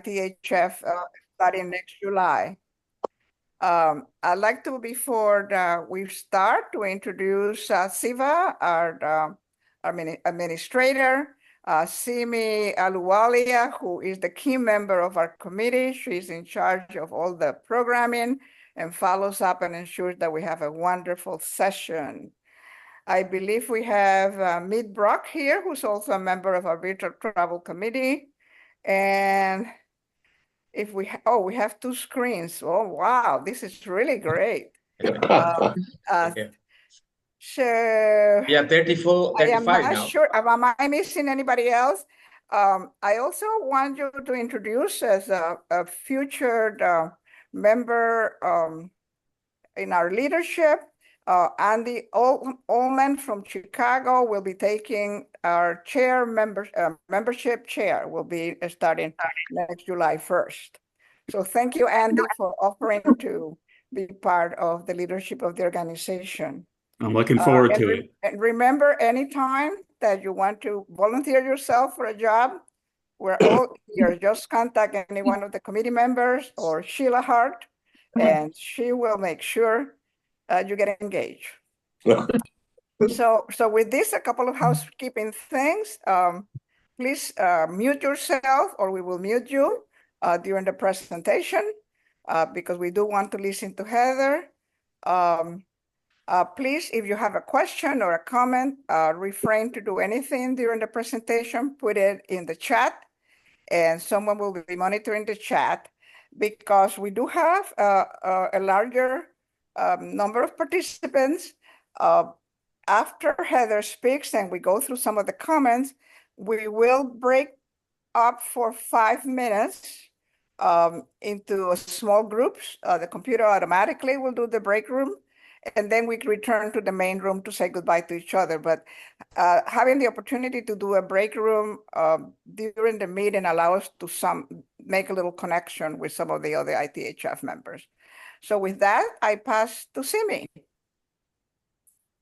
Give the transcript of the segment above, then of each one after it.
ITHF starting next July. I'd like to, before we start, to introduce Siva, our administrator, Simi Aluwalia, who is the key member of our committee. She's in charge of all the programming and follows up and ensures that we have a wonderful session. I believe we have Meet Brock here, who's also a member of our virtual travel committee. And if we have two screens. Oh, wow, this is really great. So yeah, 34, 35 I am not now. sure, am I missing anybody else? I also want you to introduce as a featured member in our leadership. Andy Ullman from Chicago will be taking our membership chair. Will be starting next July 1st. So thank you, Andy, for offering to be part of the leadership of the organization. I'm looking forward to it. And remember, anytime that you want to volunteer yourself for a job, we're all here. Just contact any one of the committee members or Sheila Hart, and she will make sure you get engaged. So with this, a couple of housekeeping things. Please mute yourself, or we will mute you during the presentation because we do want to listen to Heather. Please, if you have a question or a comment, refrain to do anything during the presentation. Put it in the chat, and someone will be monitoring the chat because we do have a larger number of participants. After Heather speaks and we go through some of the comments, we will break up for 5 minutes into small groups. The computer automatically will do the break room, and then we return to the main room to say goodbye to each other. But having the opportunity to do a break room during the meeting allows us to make a little connection with some of the other ITHF members. So with that, I pass to Simi.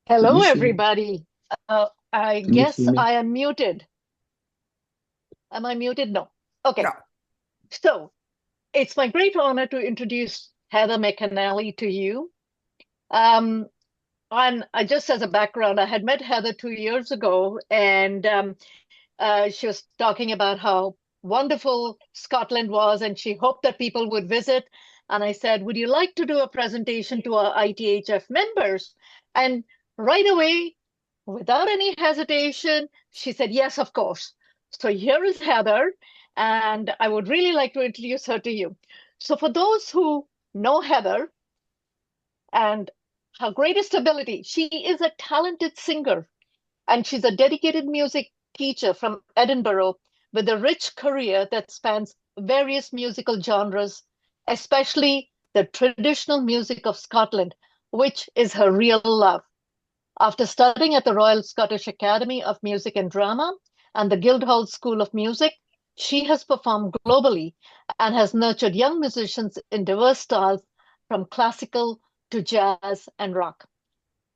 Hello, everybody. I guess I am muted. Am I muted? No. Okay. No. So it's my great honor to introduce Heather McInally to you. And just as a background, I had met Heather 2 years ago, and she was talking about how wonderful Scotland was, and she hoped that people would visit. And I said, would you like to do a presentation to our ITHF members? And right away, without any hesitation, she said, yes, of course. So here is Heather, and I would really like to introduce her to you. So for those who know Heather and her greatest ability, she is a talented singer, and she's a dedicated music teacher from Edinburgh with a rich career that spans various musical genres, especially the traditional music of Scotland, which is her real love. After studying at the Royal Scottish Academy of Music and Drama and the Guildhall School of Music, she has performed globally and has nurtured young musicians in diverse styles from classical to jazz and rock.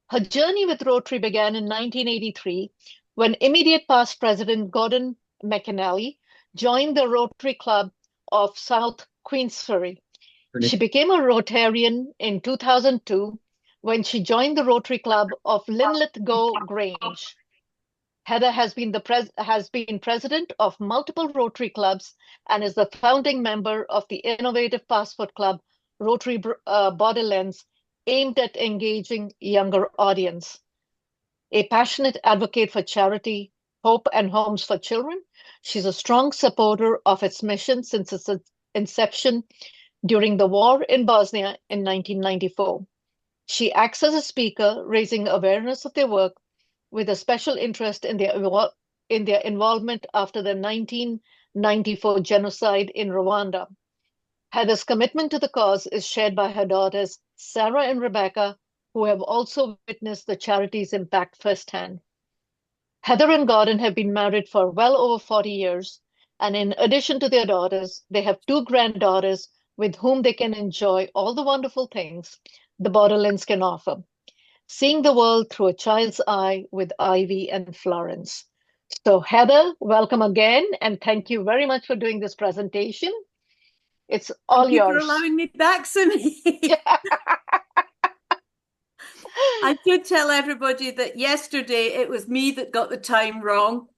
Her journey with Rotary began in 1983 when immediate past President Gordon McInally joined the Rotary Club of South Queensferry. She became a Rotarian in 2002 when she joined the Rotary Club of Linlithgow Grange. Heather has been president of multiple Rotary clubs and is the founding member of the innovative Passport Club, Rotary Borderlands, aimed at engaging younger audience. A passionate advocate for charity, hope, and homes for children, she's a strong supporter of its mission since its inception during the war in Bosnia in 1994. She acts as a speaker, raising awareness of their work with a special interest in their involvement after the 1994 genocide in Rwanda. Heather's commitment to the cause is shared by her daughters, Sarah and Rebecca, who have also witnessed the charity's impact firsthand. Heather and Gordon have been married for well over 40 years, and in addition to their daughters, they have 2 granddaughters with whom they can enjoy all the wonderful things the Borderlands can offer, seeing the world through a child's eye with Ivy and Florence. So Heather, welcome again, and thank you very much for doing this presentation. It's all Thank you yours. for allowing me back, Simi. I should tell everybody that yesterday it was me that got the time wrong.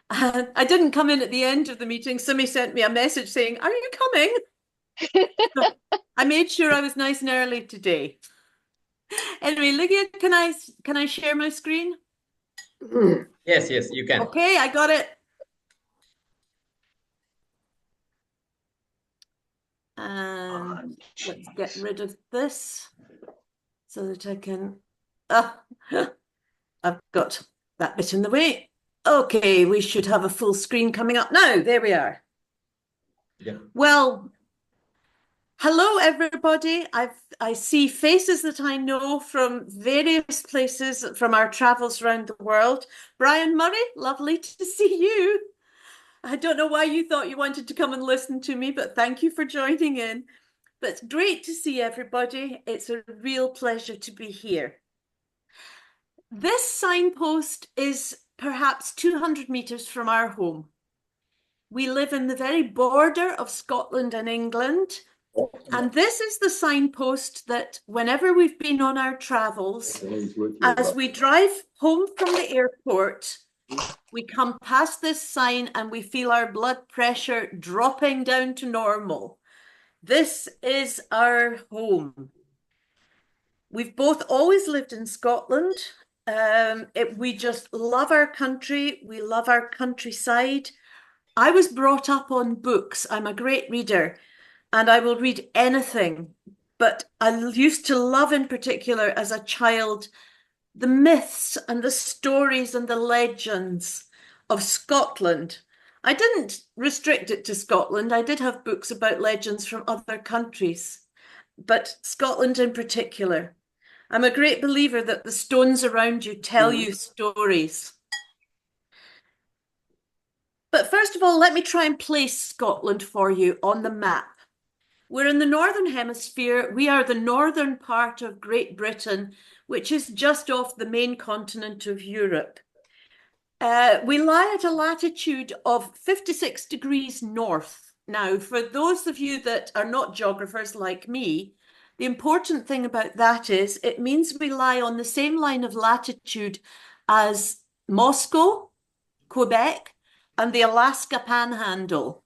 I didn't come in at the end of the meeting. Simi sent me a message saying, "Are you coming?" So I made sure I was nice and early today. Anyway, Lydia, can I share my screen? Yes, you can. Okay, I got it. And let's get rid of this so that I can. I've got that bit in the way. Okay, we should have a full screen coming up now. There we are. Yeah. Well, hello everybody. I see faces that I know from various places from our travels around the world. Brian Murray, lovely to see you. I don't know why you thought you wanted to come and listen to me, but thank you for joining in. But it's great to see everybody. It's a real pleasure to be here. This signpost is perhaps 200 meters from our home. We live in the very border of Scotland and England. And this is the signpost that whenever we've been on our travels, as we drive home from the airport, we come past this sign and we feel our blood pressure dropping down to normal. This is our home. We've both always lived in Scotland. We just love our country. We love our countryside. I was brought up on books. I'm a great reader and I will read anything. But I used to love in particular as a child the myths and the stories and the legends of Scotland. I didn't restrict it to Scotland. I did have books about legends from other countries, but Scotland in particular. I'm a great believer that the stones around you tell you stories. But first of all, let me try and place Scotland for you on the map. We're in the Northern Hemisphere. We are the northern part of Great Britain, which is just off the main continent of Europe. We lie at a latitude of 56 degrees north. Now, for those of you that are not geographers like me, the important thing about that is it means we lie on the same line of latitude as Moscow, Quebec, and the Alaska Panhandle.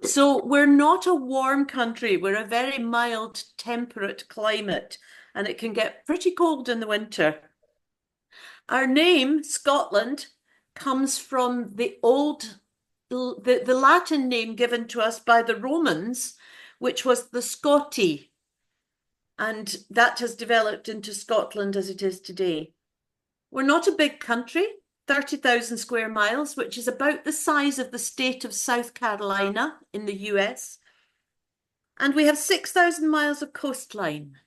So we're not a warm country. We're a very mild, temperate climate, and it can get pretty cold in the winter. Our name, Scotland, comes from the Latin name given to us by the Romans, which was the Scotti. And that has developed into Scotland as it is today. We're not a big country, 30,000 square miles, which is about the size of the state of South Carolina in the US. And we have 6,000 miles of coastline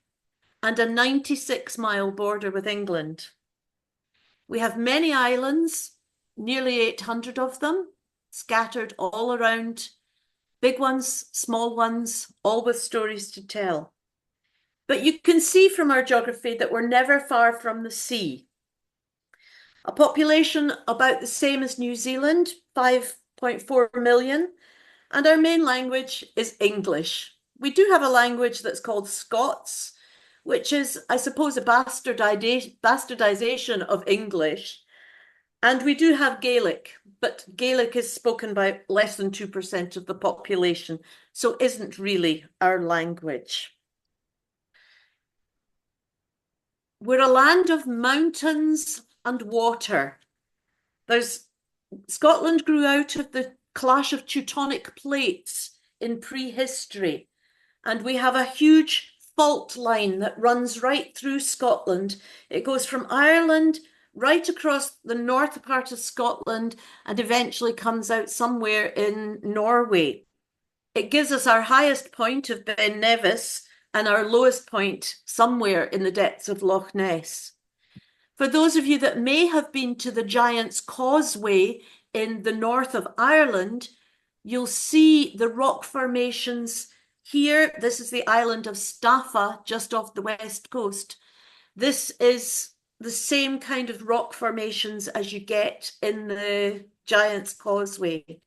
and a 96-mile border with England. We have many islands, nearly 800 of them, scattered all around, big ones, small ones, all with stories to tell. But you can see from our geography that we're never far from the sea. A population about the same as New Zealand, 5.4 million, and our main language is English. We do have a language that's called Scots, which is, I suppose, a bastardization of English. And we do have Gaelic, but Gaelic is spoken by less than 2% of the population, so isn't really our language. We're a land of mountains and water. Scotland grew out of the clash of tectonic plates in prehistory, and we have a huge fault line that runs right through Scotland. It goes from Ireland right across the north part of Scotland and eventually comes out somewhere in Norway. It gives us our highest point of Ben Nevis and our lowest point somewhere in the depths of Loch Ness. For those of you that may have been to the Giant's Causeway in the north of Ireland, you'll see the rock formations here. This is the island of Staffa, just off the west coast. This is the same kind of rock formations as you get in the Giant's Causeway.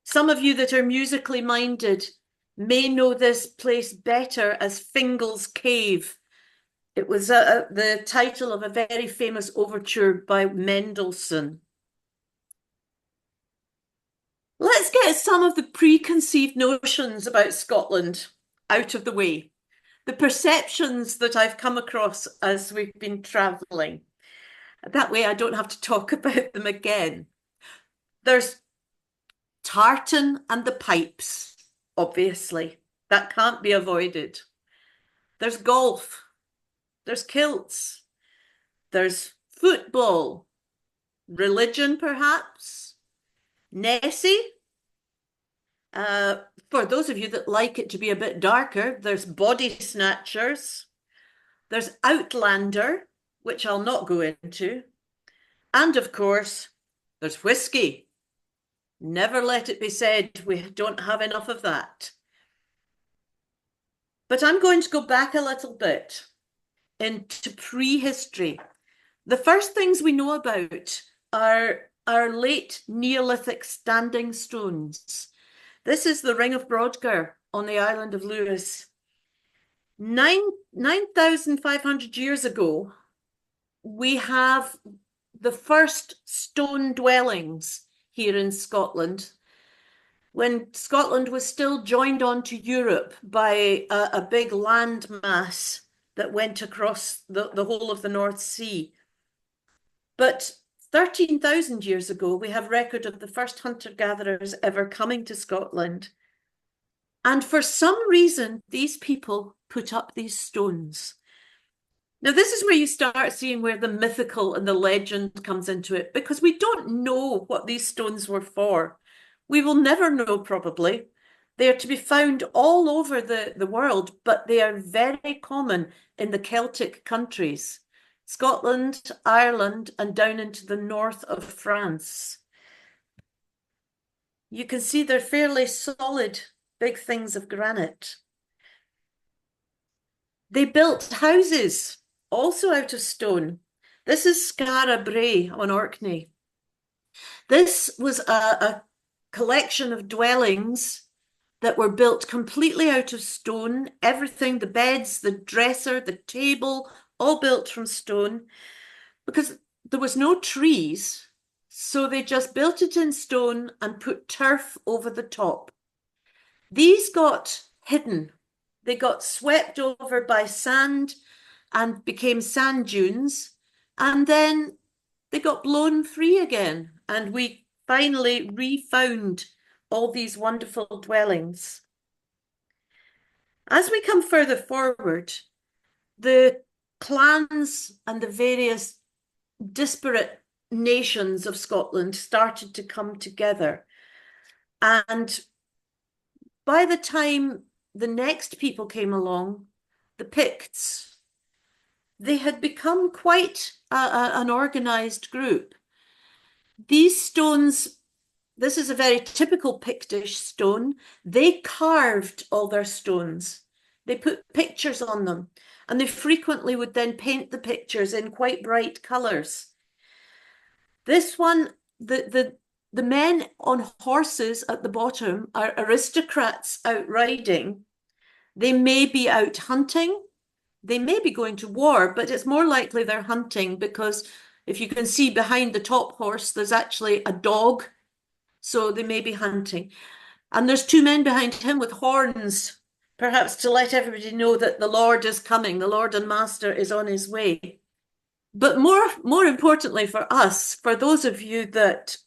Some of you that are musically minded may know this place better as Fingal's Cave. It was the title of a very famous overture by Mendelssohn. Let's get some of the preconceived notions about Scotland out of the way. The perceptions that I've come across as we've been travelling. That way I don't have to talk about them again. There's tartan and the pipes, obviously. That can't be avoided. There's golf. There's kilts. There's football. Religion, perhaps. Nessie. For those of you that like it to be a bit darker, there's body snatchers. There's Outlander, which I'll not go into. And of course, there's whiskey. Never let it be said we don't have enough of that. But I'm going to go back a little bit into prehistory. The first things we know about are our late Neolithic standing stones. This is the Ring of Brodgar on the island of Lewis. 9,500 years ago, we have the first stone dwellings here in Scotland, when Scotland was still joined on to Europe by a big land mass that went across the whole of the North Sea. But 13,000 years ago, we have record of the first hunter-gatherers ever coming to Scotland. And for some reason, these people put up these stones. Now, this is where you start seeing where the mythical and the legend comes into it, because we don't know what these stones were for. We will never know, probably. They are to be found all over the world, but they are very common in the Celtic countries. Scotland, Ireland, and down into the north of France. You can see they're fairly solid, big things of granite. They built houses, also out of stone. This is Skara Brae on Orkney. This was a collection of dwellings that were built completely out of stone. Everything, the beds, the dresser, the table, all built from stone, because there was no trees, so they just built it in stone and put turf over the top. These got hidden. They got swept over by sand and became sand dunes, and then they got blown free again, and we finally refound all these wonderful dwellings. As we come further forward, the clans and the various disparate nations of Scotland started to come together. And by the time the next people came along, the Picts, they had become quite an organized group. These stones, this is a very typical Pictish stone. They carved all their stones. They put pictures on them, and they frequently would then paint the pictures in quite bright colors. This one, the men on horses at the bottom are aristocrats out riding. They may be out hunting. They may be going to war, but it's more likely they're hunting, because if you can see behind the top horse, there's actually a dog. So they may be hunting. And there's two men behind him with horns, perhaps to let everybody know that the Lord is coming. The Lord and Master is on his way. But more importantly for us, for those of you that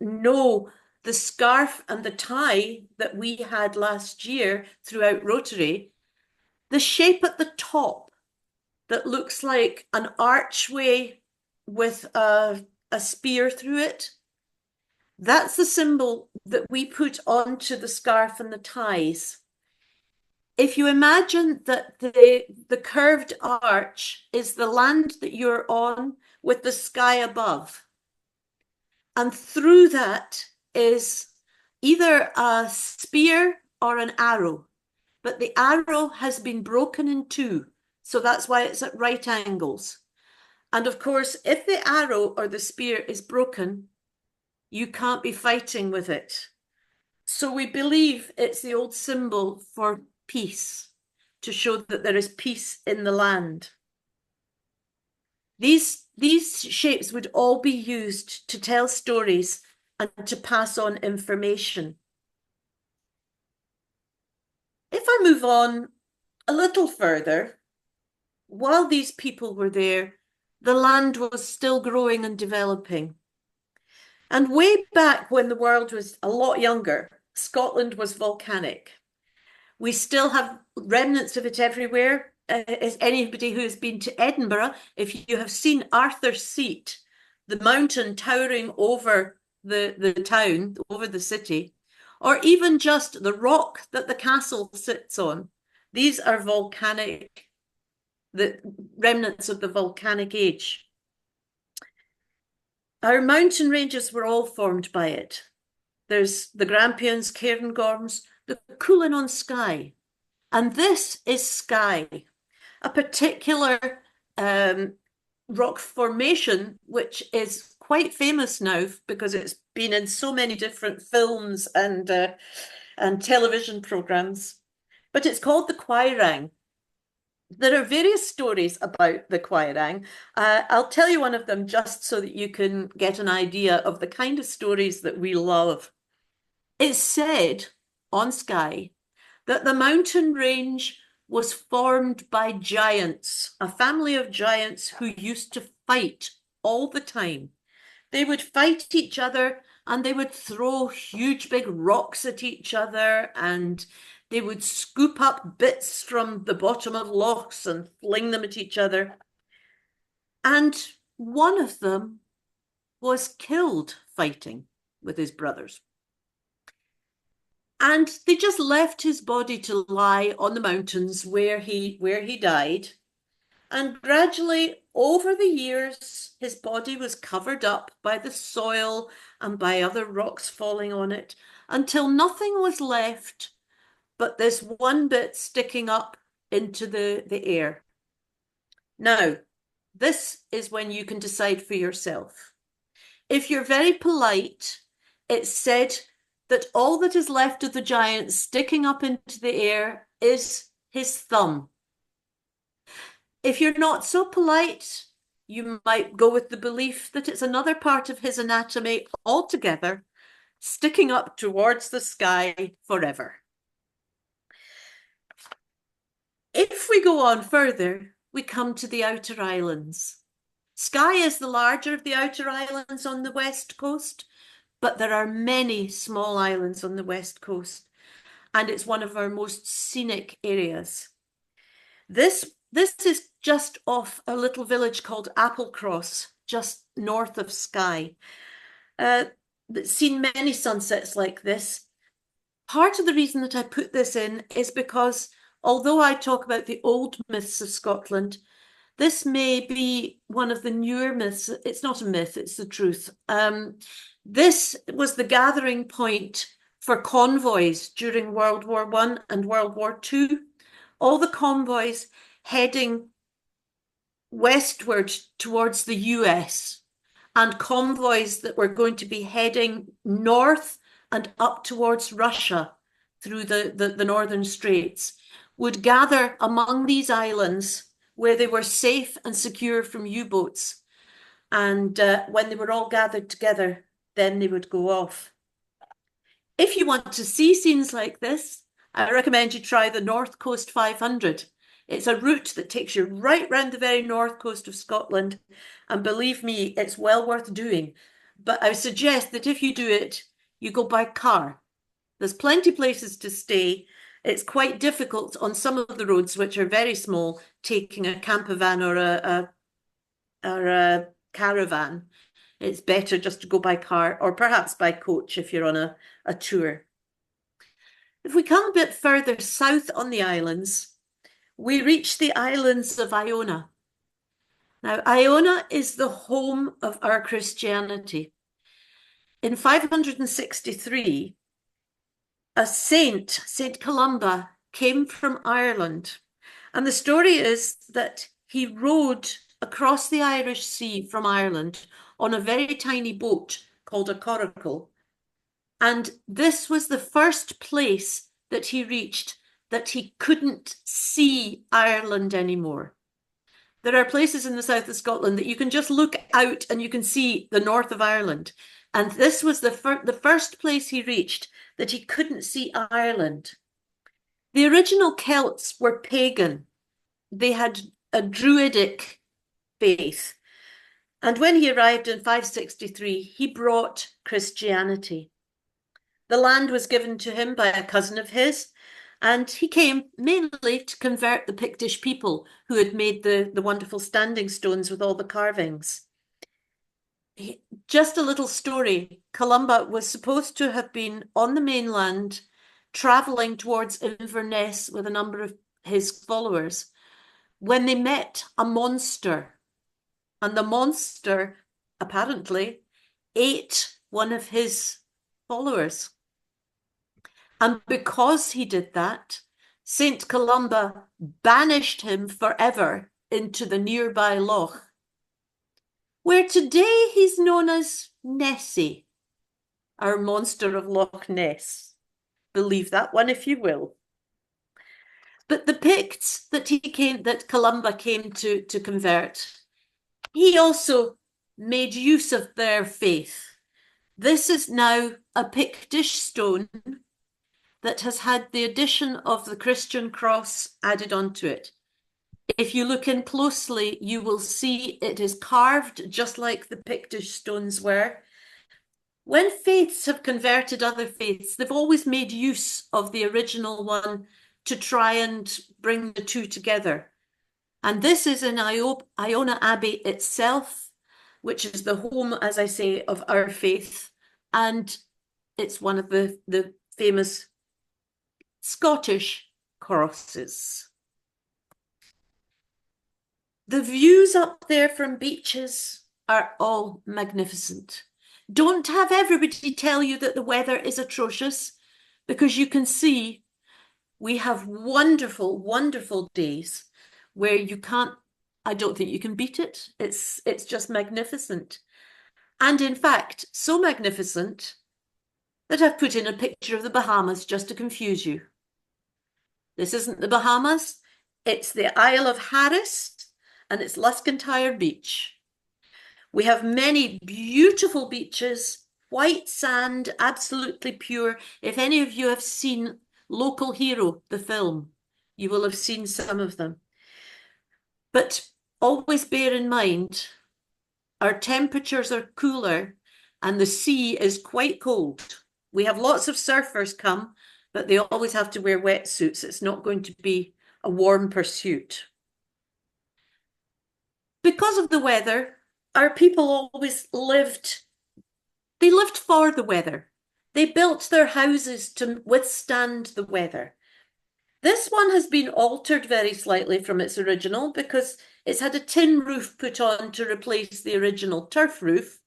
know the scarf and the tie that we had last year throughout Rotary, the shape at the top that looks like an archway with a spear through it, that's the symbol that we put onto the scarf and the ties. If you imagine that the curved arch is the land that you're on with the sky above, and through that is either a spear or an arrow, but the arrow has been broken in two, so that's why it's at right angles. And of course, if the arrow or the spear is broken, you can't be fighting with it. So we believe it's the old symbol for peace, to show that there is peace in the land. These shapes would all be used to tell stories and to pass on information. If I move on a little further, while these people were there, the land was still growing and developing. And way back when the world was a lot younger, Scotland was volcanic. We still have remnants of it everywhere. As anybody who has been to Edinburgh, if you have seen Arthur's Seat, the mountain towering over the town, over the city, or even just the rock that the castle sits on, these are volcanic, the remnants of the volcanic age. Our mountain ranges were all formed by it. There's the Grampians, Cairngorms, the Cuillin Skye. And this is Skye, a particular rock formation, which is quite famous now because it's been in so many different films and television programs. But it's called the Quairang. There are various stories about the Quairang. I'll tell you one of them just so that you can get an idea of the kind of stories that we love. It's said on Skye that the mountain range was formed by giants, a family of giants who used to fight all the time. They would fight each other and they would throw huge big rocks at each other, and they would scoop up bits from the bottom of lochs and fling them at each other. And one of them was killed fighting with his brothers. And they just left his body to lie on the mountains where he died. And gradually, over the years, his body was covered up by the soil and by other rocks falling on it, until nothing was left but this one bit sticking up into the air. Now, this is when you can decide for yourself. If you're very polite, it's said that all that is left of the giant sticking up into the air is his thumb. If you're not so polite, you might go with the belief that it's another part of his anatomy altogether, sticking up towards the sky forever. If we go on further, we come to the outer islands. Skye is the larger of the outer islands on the west coast, but there are many small islands on the west coast, and it's one of our most scenic areas. This is just off a little village called Applecross, just north of Skye. It's seen many sunsets like this. Part of the reason that I put this in is because although I talk about the old myths of Scotland, this may be one of the newer myths. It's not a myth, it's the truth. This was the gathering point for convoys during World War I and World War II. All the convoys heading westward towards the US, and convoys that were going to be heading north and up towards Russia through the northern straits, would gather among these islands where they were safe and secure from U-boats. And when they were all gathered together, then they would go off. If you want to see scenes like this, I recommend you try the North Coast 500. It's a route that takes you right round the very north coast of Scotland. And believe me, it's well worth doing. But I suggest that if you do it, you go by car. There's plenty of places to stay. It's quite difficult on some of the roads, which are very small, taking a camper van or a caravan. It's better just to go by car or perhaps by coach if you're on a tour. If we come a bit further south on the islands, we reach the islands of Iona. Now, Iona is the home of our Christianity. In 563, a saint, Saint Columba, came from Ireland. And the story is that he rowed across the Irish Sea from Ireland on a very tiny boat called a coracle. And this was the first place that he reached that he couldn't see Ireland anymore. There are places in the south of Scotland that you can just look out and you can see the north of Ireland. And this was the first place he reached that he couldn't see Ireland. The original Celts were pagan. They had a druidic faith. And when he arrived in 563, he brought Christianity. The land was given to him by a cousin of his, and he came mainly to convert the Pictish people who had made the wonderful standing stones with all the carvings. Just a little story. Columba was supposed to have been on the mainland, traveling towards Inverness with a number of his followers, when they met a monster. And the monster apparently ate one of his followers. And because he did that, St. Columba banished him forever into the nearby loch, where today he's known as Nessie, our monster of Loch Ness. Believe that one if you will. But the Picts that Columba came to convert, he also made use of their faith. This is now a Pictish stone that has had the addition of the Christian cross added onto it. If you look in closely, you will see it is carved just like the Pictish stones were. When faiths have converted other faiths, they've always made use of the original one to try and bring the two together. And this is in Iona Abbey itself, which is the home, as I say, of our faith. And it's one of the famous Scottish crosses. The views up there from beaches are all magnificent. Don't have everybody tell you that the weather is atrocious, because you can see we have wonderful, wonderful days where you can't, I don't think you can beat it. It's just magnificent. And in fact, so magnificent that I've put in a picture of the Bahamas just to confuse you. This isn't the Bahamas, it's the Isle of Harris, and it's Luscantire Beach. We have many beautiful beaches, white sand, absolutely pure. If any of you have seen Local Hero, the film, you will have seen some of them. But always bear in mind, our temperatures are cooler and the sea is quite cold. We have lots of surfers come, but they always have to wear wetsuits. It's not going to be a warm pursuit. Because of the weather, our people always lived for the weather. They built their houses to withstand the weather. This one has been altered very slightly from its original because it's had a tin roof put on to replace the original turf roof.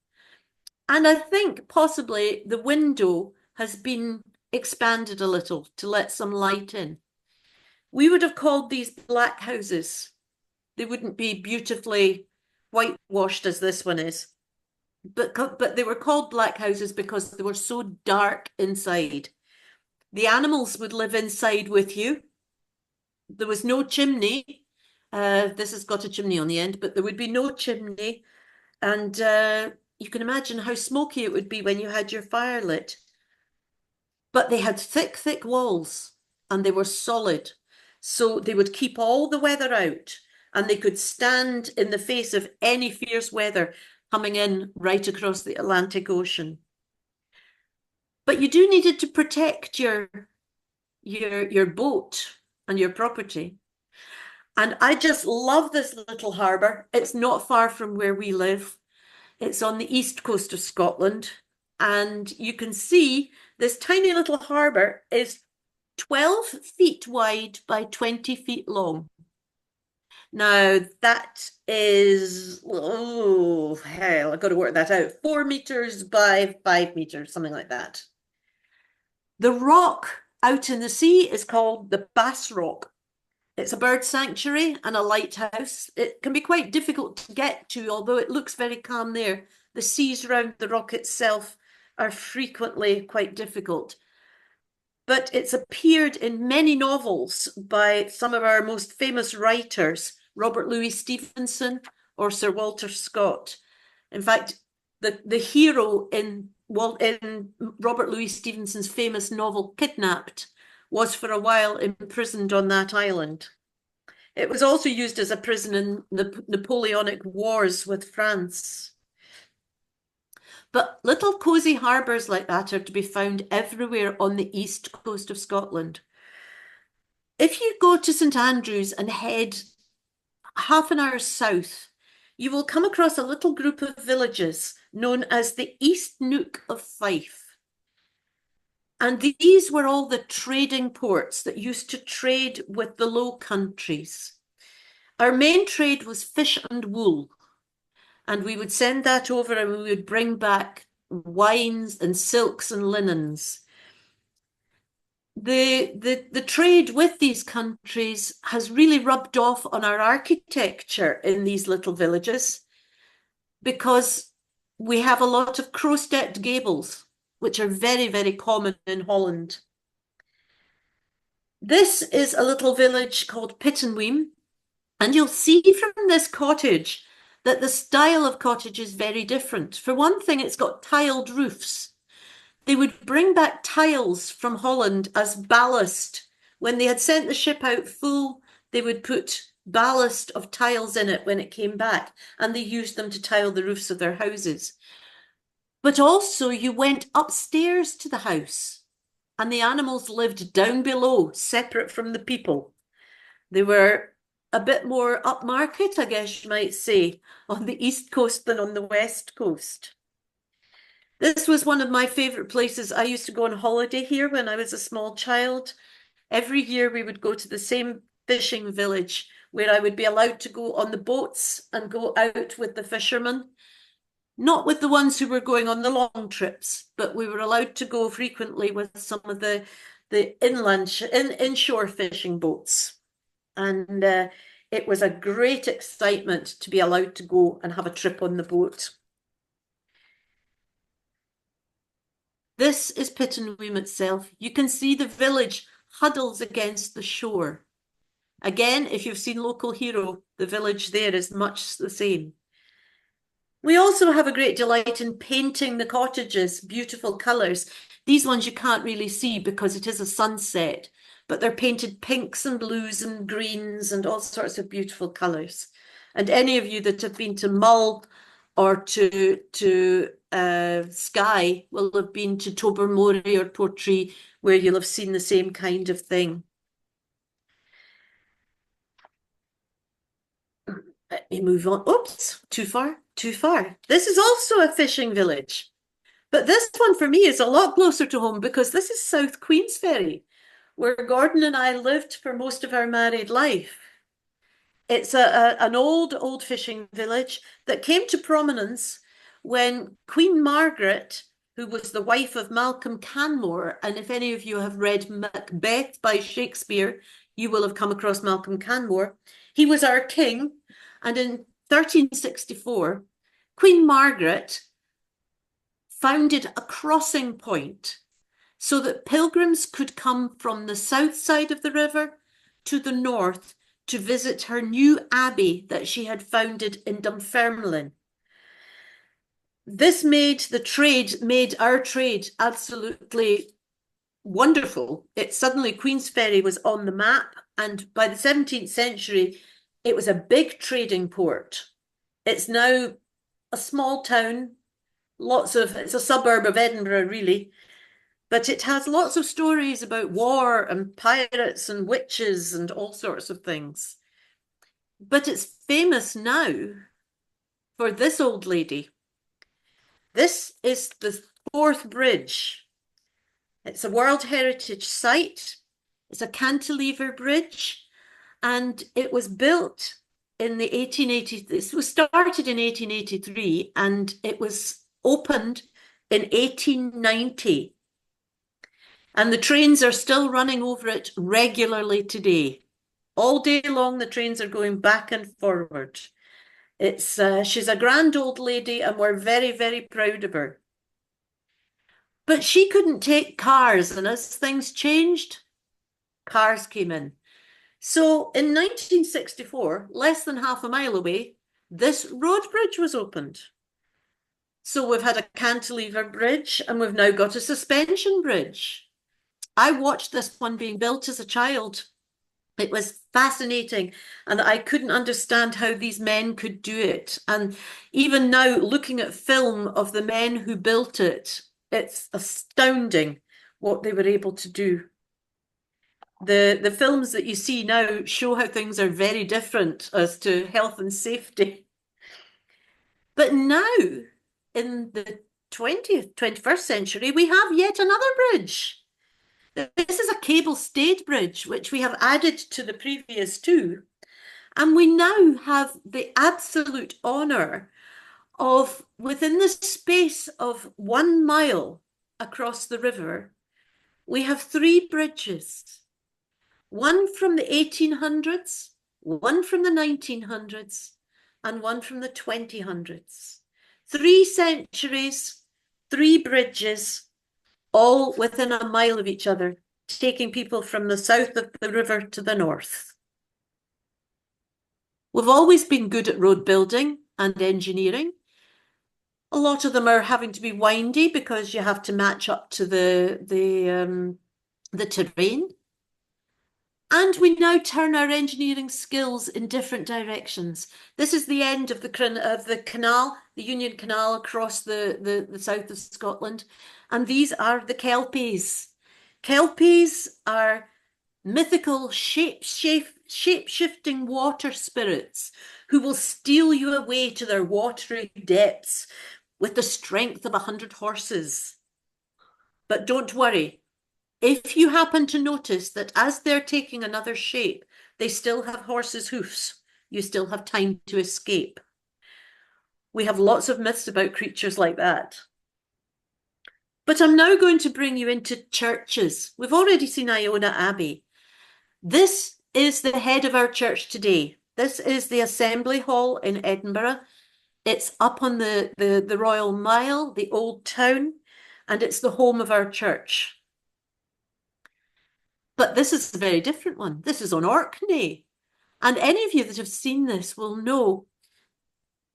And I think possibly the window has been expanded a little to let some light in. We would have called these black houses. They wouldn't be beautifully whitewashed as this one is. But they were called black houses because they were so dark inside. The animals would live inside with you. There was no chimney. This has got a chimney on the end, but there would be no chimney. And you can imagine how smoky it would be when you had your fire lit. But they had thick, thick walls and they were solid. So they would keep all the weather out and they could stand in the face of any fierce weather coming in right across the Atlantic Ocean. But you do need it to protect your boat and your property. And I just love this little harbour. It's not far from where we live. It's on the east coast of Scotland. And you can see this tiny little harbour is 12 feet wide by 20 feet long. Now that is, oh hell, I've got to work that out. 4 meters by 5 meters, something like that. The rock out in the sea is called the Bass Rock. It's a bird sanctuary and a lighthouse. It can be quite difficult to get to, although it looks very calm there. The seas around the rock itself are frequently quite difficult. But it's appeared in many novels by some of our most famous writers, Robert Louis Stevenson or Sir Walter Scott. In fact, the hero in Robert Louis Stevenson's famous novel Kidnapped was for a while imprisoned on that island. It was also used as a prison in the Napoleonic Wars with France. But little cosy harbours like that are to be found everywhere on the east coast of Scotland. If you go to St Andrews and head half an hour south, you will come across a little group of villages known as the East Nook of Fife. And these were all the trading ports that used to trade with the Low Countries. Our main trade was fish and wool. And we would send that over and we would bring back wines and silks and linens. The trade with these countries has really rubbed off on our architecture in these little villages because we have a lot of crow-stepped gables, which are very, very common in Holland. This is a little village called Pittenweem, and you'll see from this cottage that the style of cottage is very different. For one thing, it's got tiled roofs. They would bring back tiles from Holland as ballast. When they had sent the ship out full, they would put ballast of tiles in it when it came back, and they used them to tile the roofs of their houses. But also you went upstairs to the house, and the animals lived down below, separate from the people. They were a bit more upmarket, I guess you might say, on the East Coast than on the West Coast. This was one of my favourite places. I used to go on holiday here when I was a small child. Every year we would go to the same fishing village where I would be allowed to go on the boats and go out with the fishermen. Not with the ones who were going on the long trips, but we were allowed to go frequently with some of the inshore fishing boats. And it was a great excitement to be allowed to go and have a trip on the boat. This is Pittenweem itself. You can see the village huddles against the shore. Again, if you've seen Local Hero, the village there is much the same. We also have a great delight in painting the cottages, beautiful colours. These ones you can't really see because it is a sunset, but they're painted pinks and blues and greens and all sorts of beautiful colours. And any of you that have been to Mull or to Skye will have been to Tobermory or Portree, where you'll have seen the same kind of thing. Let me move on. Oops, too far. This is also a fishing village. But this one for me is a lot closer to home because this is South Queensferry, where Gordon and I lived for most of our married life. It's an old fishing village that came to prominence when Queen Margaret, who was the wife of Malcolm Canmore, and if any of you have read Macbeth by Shakespeare, you will have come across Malcolm Canmore. He was our king, and in 1364, Queen Margaret founded a crossing point so that pilgrims could come from the south side of the river to the north to visit her new abbey that she had founded in Dunfermline. This made our trade absolutely wonderful. Suddenly Queensferry was on the map, and by the 17th century, it was a big trading port. It's now a small town, it's a suburb of Edinburgh, really, but it has lots of stories about war and pirates and witches and all sorts of things. But it's famous now for this old lady. This is the Forth Bridge. It's a World Heritage Site. It's a cantilever bridge, and it was built in the 1880s. This was started in 1883, and it was opened in 1890. And the trains are still running over it regularly today. All day long, the trains are going back and forward. She's a grand old lady, and we're very, very proud of her. But she couldn't take cars, and as things changed, cars came in. So in 1964, less than half a mile away, this road bridge was opened. So we've had a cantilever bridge, and we've now got a suspension bridge. I watched this one being built as a child. It was fascinating, and I couldn't understand how these men could do it. And even now, looking at film of the men who built it, it's astounding what they were able to do. The films that you see now show how things are very different as to health and safety. But now, in the 21st century, we have yet another bridge. This is a cable-stayed bridge, which we have added to the previous two. And we now have the absolute honour of, within the space of 1 mile across the river, we have 3 bridges. One from the 1800s, one from the 1900s, and one from the 2000s. 3 centuries, 3 bridges, all within a mile of each other, taking people from the south of the river to the north. We've always been good at road building and engineering. A lot of them are having to be windy because you have to match up to the terrain. And we now turn our engineering skills in different directions. This is the end of the canal, the Union Canal across the south of Scotland. And these are the kelpies. Kelpies are mythical shape-shifting water spirits who will steal you away to their watery depths with the strength of 100 horses. But don't worry, if you happen to notice that as they're taking another shape, they still have horses' hoofs, you still have time to escape. We have lots of myths about creatures like that. But I'm now going to bring you into churches. We've already seen Iona Abbey. This is the head of our church today. This is the Assembly Hall in Edinburgh. It's up on the Royal Mile, the old town, and it's the home of our church. But this is a very different one. This is on Orkney. And any of you that have seen this will know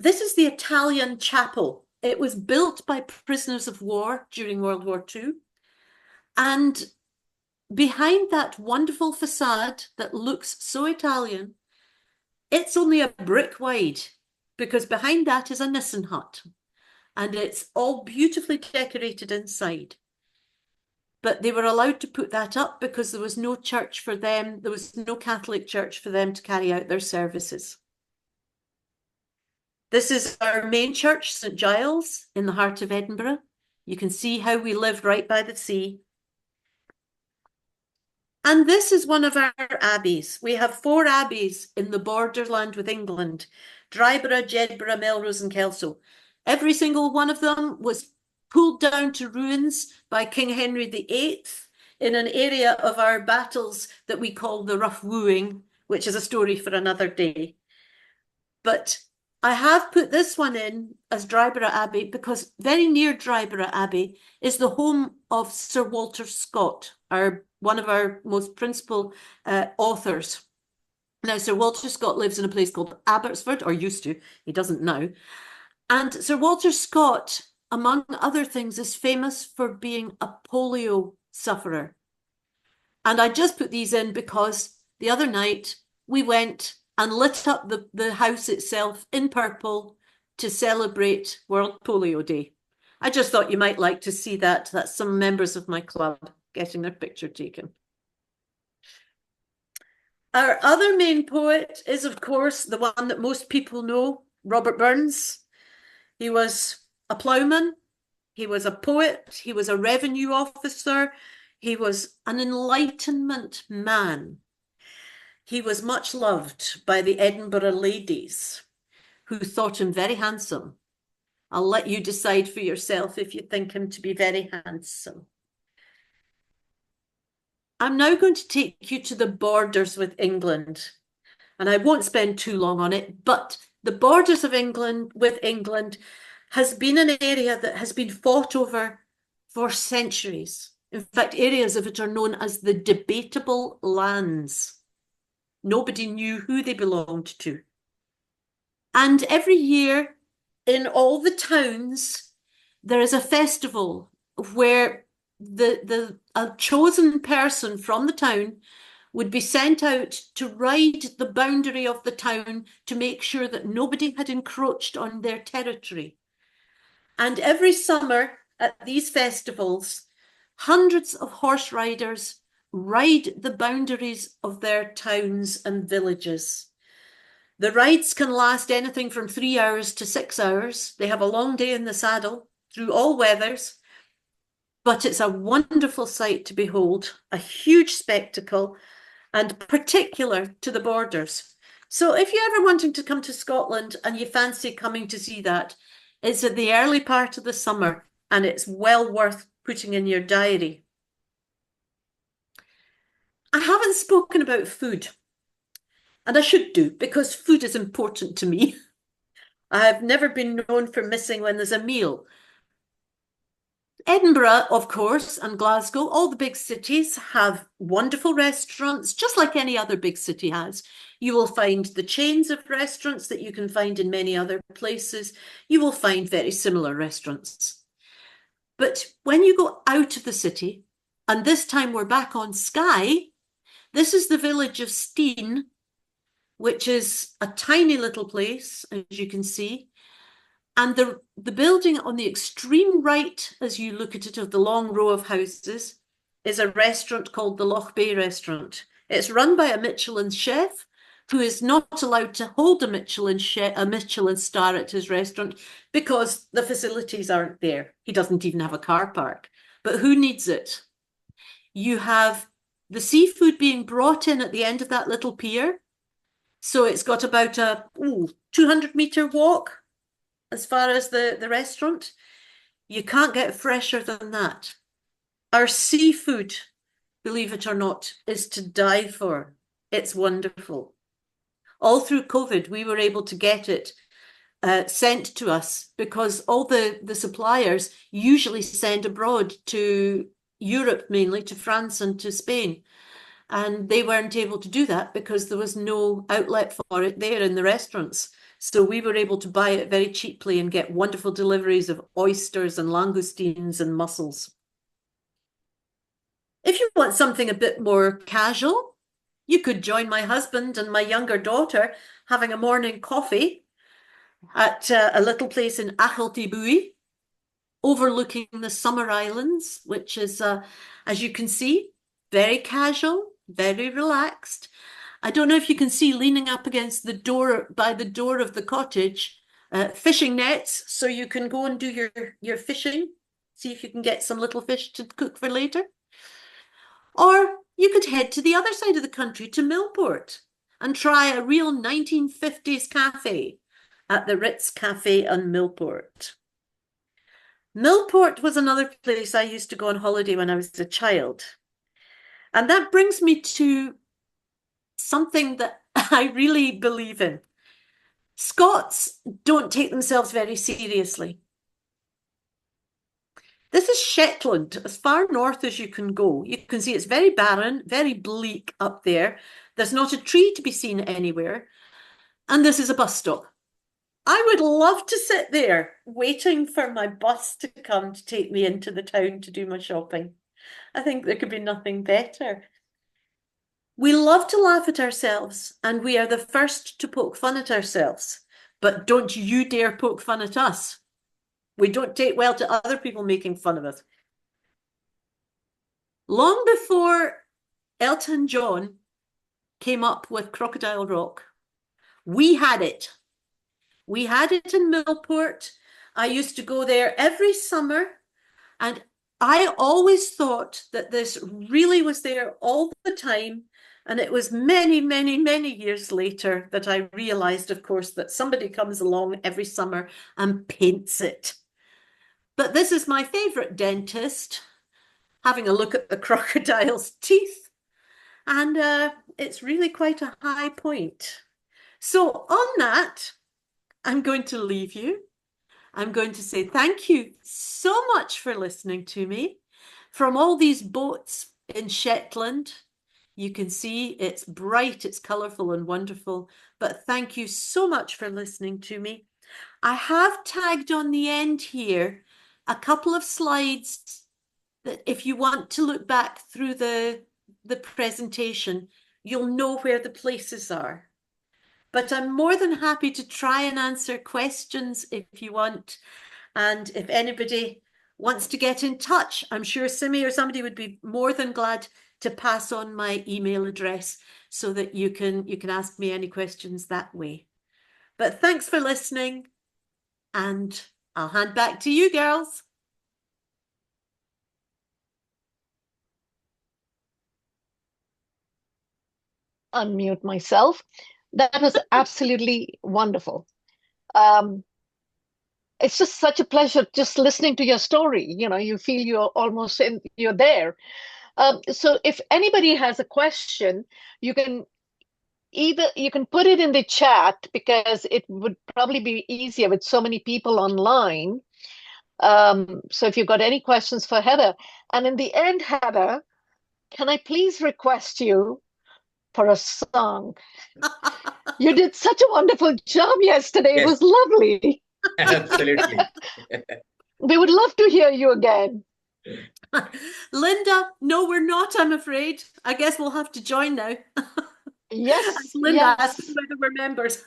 this is the Italian chapel. It was built by prisoners of war during World War II. And behind that wonderful facade that looks so Italian, it's only a brick wide, because behind that is a Nissen hut. And it's all beautifully decorated inside. But they were allowed to put that up because there was no church for them. There was no Catholic church for them to carry out their services. This is our main church, St Giles, in the heart of Edinburgh. You can see how we live right by the sea. And this is one of our abbeys. We have 4 abbeys in the borderland with England: Dryborough, Jedburgh, Melrose and Kelso. Every single one of them was pulled down to ruins by King Henry VIII in an area of our battles that we call the Rough Wooing, which is a story for another day. But I have put this one in as Dryborough Abbey because very near Dryborough Abbey is the home of Sir Walter Scott, one of our most principal authors. Now, Sir Walter Scott lives in a place called Abbotsford, or used to, he doesn't now. And Sir Walter Scott, among other things, is famous for being a polio sufferer. And I just put these in because the other night we went and lit up the house itself in purple to celebrate World Polio Day. I just thought you might like to see that. That's some members of my club getting their picture taken. Our other main poet is, of course, the one that most people know, Robert Burns. He was a ploughman, he was a poet, he was a revenue officer, he was an Enlightenment man. He was much loved by the Edinburgh ladies who thought him very handsome. I'll let you decide for yourself if you think him to be very handsome. I'm now going to take you to the borders with England, and I won't spend too long on it, but the borders of England with England has been an area that has been fought over for centuries. In fact, areas of it are known as the debatable lands. Nobody knew who they belonged to. And every year in all the towns, there is a festival where a chosen person from the town would be sent out to ride the boundary of the town to make sure that nobody had encroached on their territory. And every summer at these festivals, hundreds of horse riders ride the boundaries of their towns and villages. The rides can last anything from 3 hours to 6 hours. They have a long day in the saddle through all weathers, but it's a wonderful sight to behold, a huge spectacle, and particular to the borders. So if you're ever wanting to come to Scotland and you fancy coming to see that, it's at the early part of the summer and it's well worth putting in your diary. I haven't spoken about food, and I should do, because food is important to me. I've never been known for missing when there's a meal. Edinburgh, of course, and Glasgow, all the big cities have wonderful restaurants, just like any other big city has. You will find the chains of restaurants that you can find in many other places. You will find very similar restaurants. But when you go out of the city, and this time we're back on Skye, this is the village of Steen, which is a tiny little place, as you can see. And the building on the extreme right, as you look at it, of the long row of houses, is a restaurant called the Loch Bay Restaurant. It's run by a Michelin chef who is not allowed to hold a Michelin star at his restaurant because the facilities aren't there. He doesn't even have a car park. But who needs it? You have the seafood being brought in at the end of that little pier. So it's got about a 200-meter walk as far as the restaurant. You can't get fresher than that. Our seafood, believe it or not, is to die for. It's wonderful. All through COVID, we were able to get it sent to us because all the suppliers usually send abroad to Europe, mainly to France and to Spain. And they weren't able to do that because there was no outlet for it there in the restaurants. So we were able to buy it very cheaply and get wonderful deliveries of oysters and langoustines and mussels. If you want something a bit more casual, you could join my husband and my younger daughter having a morning coffee at a little place in Achiltibuie, overlooking the Summer Islands, which is, as you can see, very casual, very relaxed. I don't know if you can see leaning up against the door, by the door of the cottage, fishing nets, so you can go and do your fishing, see if you can get some little fish to cook for later. Or you could head to the other side of the country, to Millport, and try a real 1950s cafe at the Ritz Cafe on Millport. Millport was another place I used to go on holiday when I was a child. And that brings me to something that I really believe in. Scots don't take themselves very seriously. This is Shetland, as far north as you can go. You can see it's very barren, very bleak up there. There's not a tree to be seen anywhere. And this is a bus stop. I would love to sit there waiting for my bus to come to take me into the town to do my shopping. I think there could be nothing better. We love to laugh at ourselves, and we are the first to poke fun at ourselves. But don't you dare poke fun at us. We don't take well to other people making fun of us. Long before Elton John came up with Crocodile Rock, we had it. We had it in Millport. I used to go there every summer, and I always thought that this really was there all the time. And it was many, many, many years later that I realized, of course, that somebody comes along every summer and paints it. But this is my favorite dentist, having a look at the crocodile's teeth. And it's really quite a high point. So on that, I'm going to leave you. I'm going to say thank you so much for listening to me. From all these boats in Shetland, you can see it's bright, it's colourful and wonderful. But thank you so much for listening to me. I have tagged on the end here a couple of slides that if you want to look back through the presentation, you'll know where the places are. But I'm more than happy to try and answer questions if you want. And if anybody wants to get in touch, I'm sure Simi or somebody would be more than glad to pass on my email address so that you can ask me any questions that way. But thanks for listening, and I'll hand back to you, girls. Unmute myself. That was absolutely wonderful. It's just such a pleasure just listening to your story. You know, you feel you're there. So if anybody has a question, you can put it in the chat, because it would probably be easier with so many people online. So if you've got any questions for Heather, and in the end, Heather, can I please request you for a song? You did such a wonderful job yesterday. It was lovely. Absolutely. We would love to hear you again. Linda, no, we're not, I'm afraid. I guess we'll have to join now. Yes, Linda yes. asked whether we're members.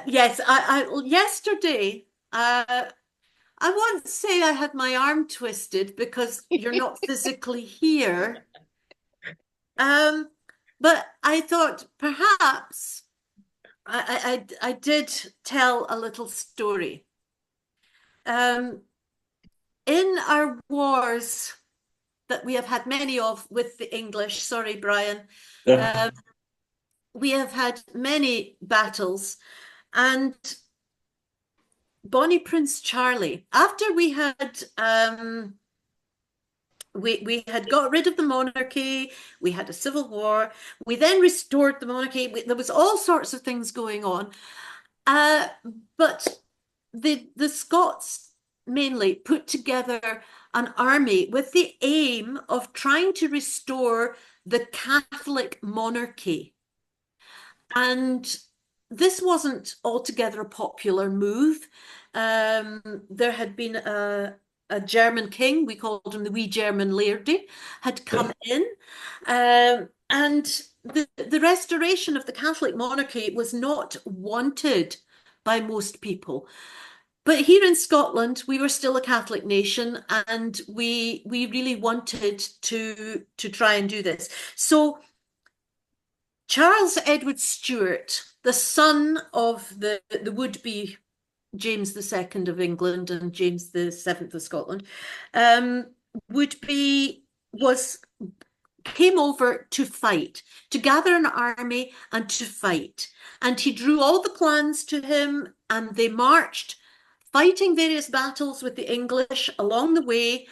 Yes, yesterday, I won't say I had my arm twisted because you're not physically here. But I thought perhaps I did tell a little story. In our wars that we have had many of with the English, sorry, Brian, we have had many battles, and Bonnie Prince Charlie, after we had we had got rid of the monarchy, we had a civil war, we then restored the monarchy, there was all sorts of things going on, but the Scots mainly put together an army with the aim of trying to restore the Catholic monarchy. And this wasn't altogether a popular move. There had been a German king, we called him the wee German Lairdy, had come in, and the restoration of the Catholic monarchy was not wanted by most people. But here in Scotland, we were still a Catholic nation, and we really wanted to try and do this. So Charles Edward Stuart, the son of the would-be James II of England and James VII of Scotland, came over to fight, to gather an army and to fight. And he drew all the clans to him, and they marched, fighting various battles with the English along the way.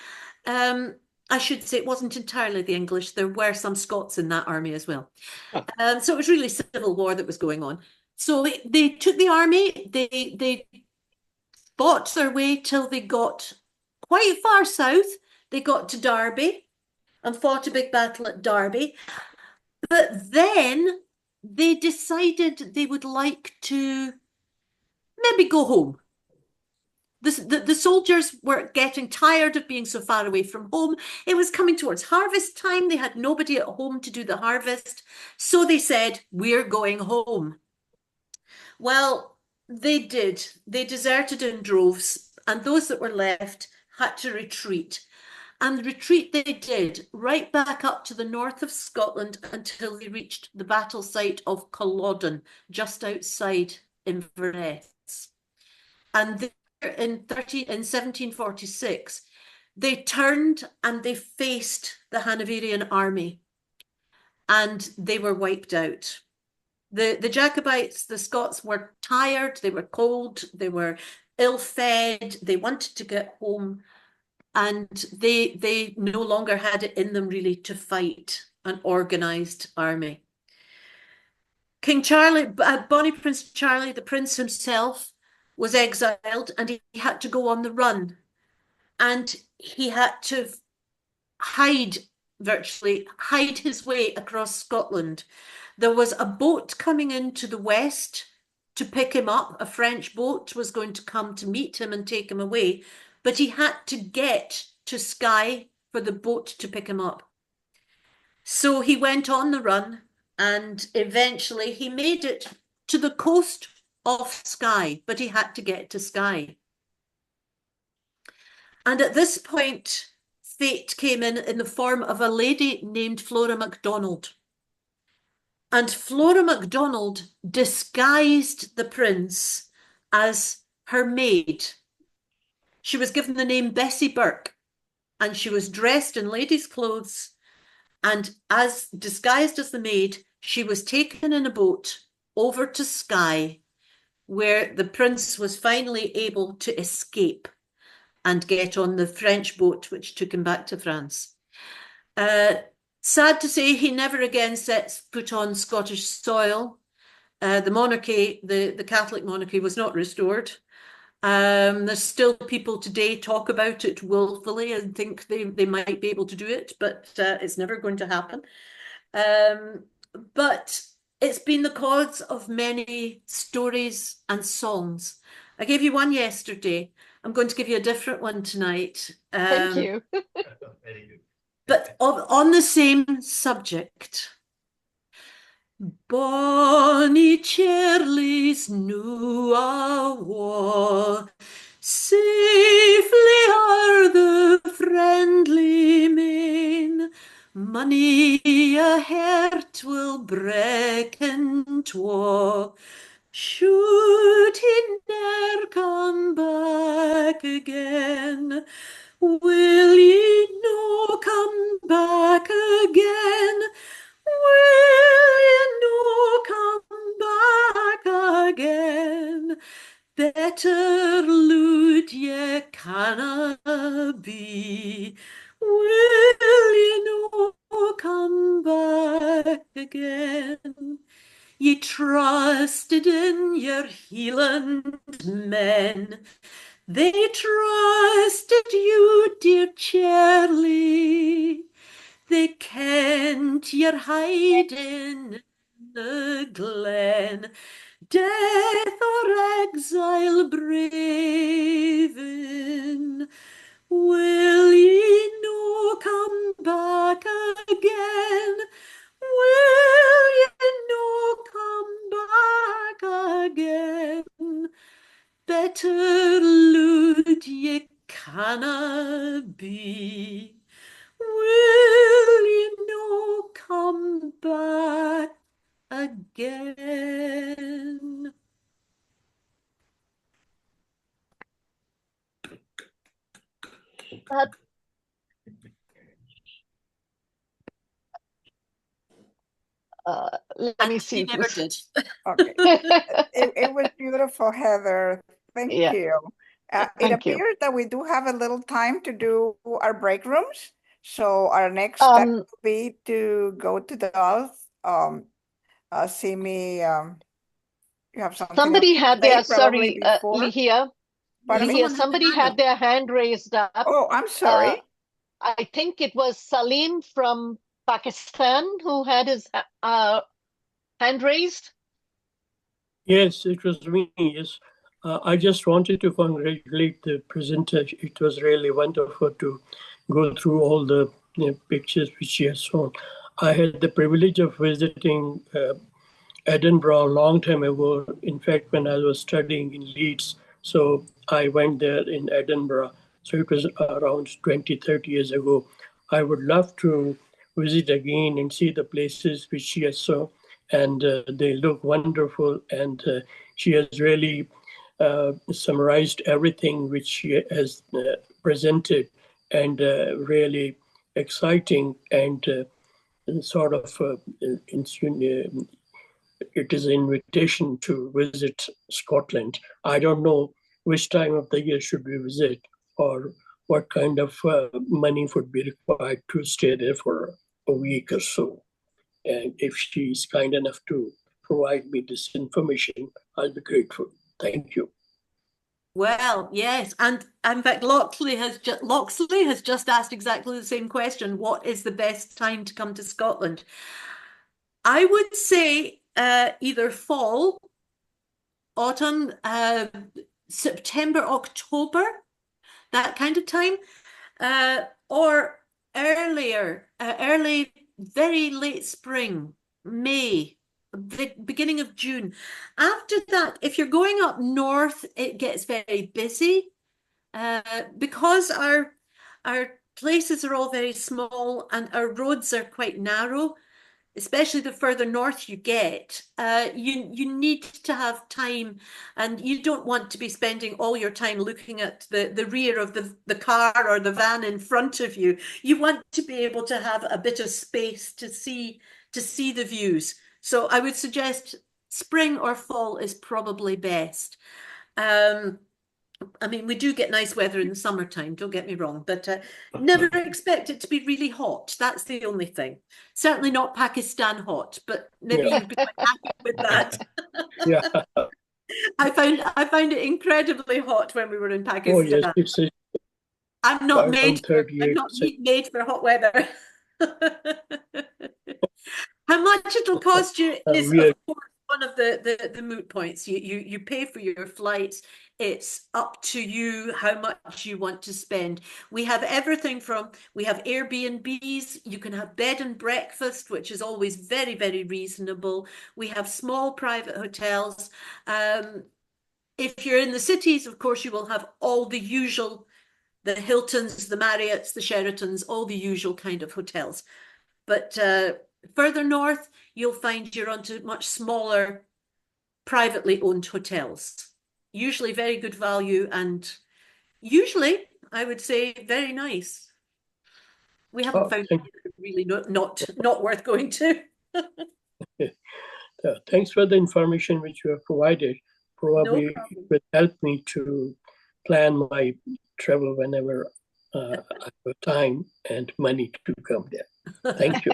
I should say it wasn't entirely the English. There were some Scots in that army as well. So it was really civil war that was going on. So they took the army, they fought their way till they got quite far south. They got to Derby and fought a big battle at Derby. But then they decided they would like to maybe go home. The soldiers were getting tired of being so far away from home. It was coming towards harvest time. They had nobody at home to do the harvest. So they said, we're going home. Well, they did. They deserted in droves, and those that were left had to retreat. And the retreat they did right back up to the north of Scotland until they reached the battle site of Culloden, just outside Inverness. And in 1746, they turned and they faced the Hanoverian army, and they were wiped out. The Jacobites, the Scots, were tired, they were cold, they were ill-fed, they wanted to get home, and they no longer had it in them really to fight an organised army. King Charlie, Bonnie Prince Charlie, the prince himself, was exiled and he had to go on the run. And he had to virtually hide his way across Scotland. There was a boat coming into the west to pick him up. A French boat was going to come to meet him and take him away, but he had to get to Skye for the boat to pick him up. So he went on the run and eventually he made it to the coast of Skye, but he had to get to Skye. And at this point, fate came in the form of a lady named Flora MacDonald. And Flora MacDonald disguised the prince as her maid. She was given the name Bessie Burke, and she was dressed in ladies' clothes. And as disguised as the maid, she was taken in a boat over to Skye, where the prince was finally able to escape and get on the French boat, which took him back to France. Sad to say, he never again sets foot on Scottish soil. The monarchy, the Catholic monarchy, was not restored. There's still people today talk about it willfully and think they might be able to do it, but it's never going to happen. But it's been the cause of many stories and songs. I gave you one yesterday. I'm going to give you a different one tonight. Thank you. Very good. But on the same subject. Bonnie Charlie's new war, safely are the friendly men. Money a heart will break in twa. Should he ne'er come back again? Will ye no come back again? Will ye no come back again? Better loot ye canna be. Will ye no come back again? Ye trusted in your Hieland men. They trusted you, dear Charlie. They kent you're hiding in the glen, death or exile braving. Will ye no come back again? Will ye no come back again? Better loot ye canna be. Will ye no come back again? Let me see. Never did. Okay. It was beautiful, Heather. Thank Yeah. you. It Thank you. appears that we do have a little time to do our break rooms. So our next step will be to go to the Simi, you have something somebody else to had say, their, probably sorry, before? Lihia, Pardon me? Lihia, somebody had their hand raised up. Oh, I'm sorry. I think it was Salim from Pakistan who had his hand raised. Yes, it was me. Yes, I just wanted to congratulate the presenter. It was really wonderful to go through all the pictures which she has shown. I had the privilege of visiting Edinburgh a long time ago. In fact, when I was studying in Leeds, so I went there in Edinburgh. So it was around 20, 30 years ago. I would love to visit again and see the places which she has shown. And they look wonderful. And she has really summarized everything which she has presented, and really exciting and sort of it is an invitation to visit Scotland. I don't know which time of the year should we visit, or what kind of money would be required to stay there for a week or so. And if she's kind enough to provide me this information, I'll be grateful. Thank you. Well, yes, and in fact, Loxley has just asked exactly the same question. What is the best time to come to Scotland? I would say either fall, autumn, September, October, that kind of time, or earlier, early, very late spring, May, the beginning of June. After that, if you're going up north, it gets very busy because our places are all very small and our roads are quite narrow. Especially the further north you get, you need to have time, and you don't want to be spending all your time looking at the rear of the car or the van in front of you. You want to be able to have a bit of space to see the views. So I would suggest spring or fall is probably best. I mean, we do get nice weather in the summertime, don't get me wrong, but never expect it to be really hot. That's the only thing. Certainly not Pakistan hot, but maybe you'd be quite happy with that. Yeah. I found it incredibly hot when we were in Pakistan. Oh, yes, it's I'm not made for hot weather. How much it'll cost you is, of course, one of the moot points. You pay for your flights. It's up to you how much you want to spend. We have everything we have Airbnbs, you can have bed and breakfast, which is always very, very reasonable. We have small private hotels. If you're in the cities, of course, you will have all the usual, the Hiltons, the Marriotts, the Sheratons, all the usual kind of hotels. But further north, you'll find you're onto much smaller, privately owned hotels. Usually very good value and usually, I would say, very nice. We haven't found it really not worth going to. Thanks for the information which you have provided. Probably it will help me to plan my travel whenever I have time and money to come there. Thank you.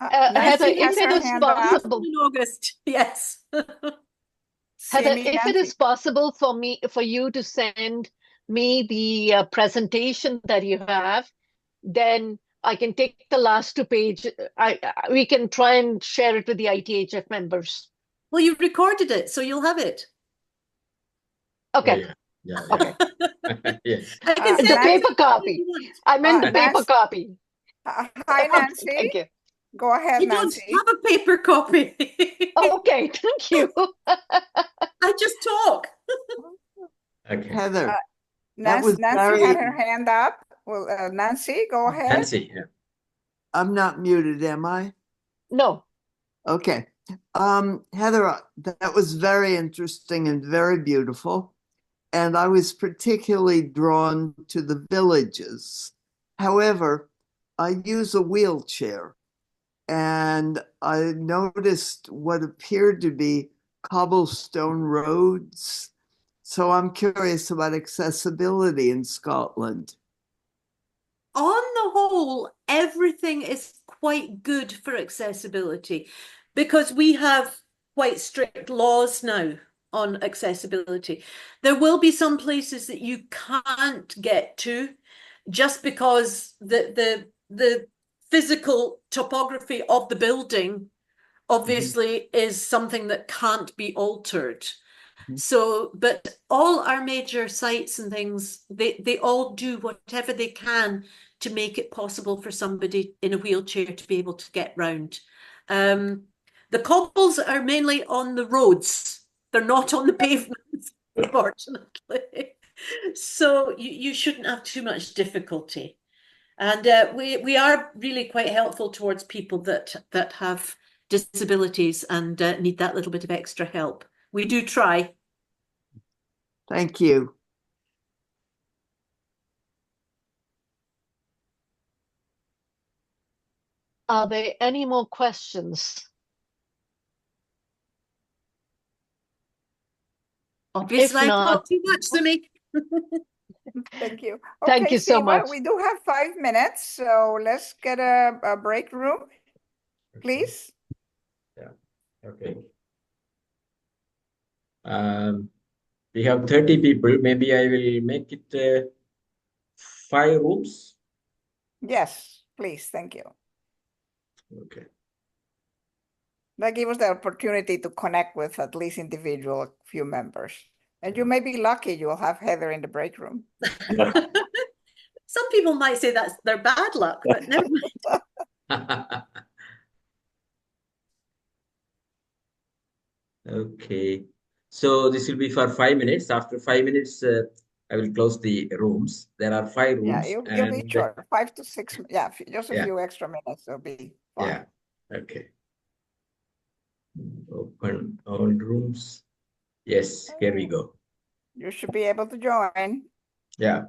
Heather, if it is possible, in August, yes. Heather, if it is possible for you to send me the presentation that you have, then I can take the last 2 pages. We can try and share it with the ITHF members. Well, you recorded it, so you'll have it. Okay. Oh, yeah. Okay. Yes. The paper copy. I meant the paper copy. Hi, Nancy. Thank you. Go ahead, you Nancy. You don't have a paper copy. Okay, thank you. I just talk. Okay. Heather, Nancy had her hand up. Well, Nancy, go ahead. Nancy, yeah. I'm not muted, am I? No. Okay. Heather, that was very interesting and very beautiful. And I was particularly drawn to the villages. However, I use a wheelchair. And I noticed what appeared to be cobblestone roads. So I'm curious about accessibility in Scotland. On the whole, everything is quite good for accessibility because we have quite strict laws now on accessibility. There will be some places that you can't get to just because the physical topography of the building obviously is something that can't be altered. So, but all our major sites and things, they all do whatever they can to make it possible for somebody in a wheelchair to be able to get round. The cobbles are mainly on the roads. They're not on the pavements, unfortunately. So you shouldn't have too much difficulty. And we are really quite helpful towards people that have disabilities and need that little bit of extra help. We do try. Thank you. Are there any more questions? Obviously, I talk too much, Simi. Thank you. Thank you so much. We do have 5 minutes, so let's get a break room, please. Yeah. Okay. We have 30 people. Maybe I will make it 5 rooms. Yes, please. Thank you. Okay. That gives us the opportunity to connect with at least individual few members. And you may be lucky you'll have Heather in the break room. Some people might say that's their bad luck, but never mind. Okay. So this will be for 5 minutes. After 5 minutes, I will close the rooms. There are 5 Yeah, rooms, you'll be and short, 5 to 6. Yeah, just a yeah, few extra minutes will be fine. yeah. Okay. Open all rooms. Yes, here we go. You should be able to join. Yeah.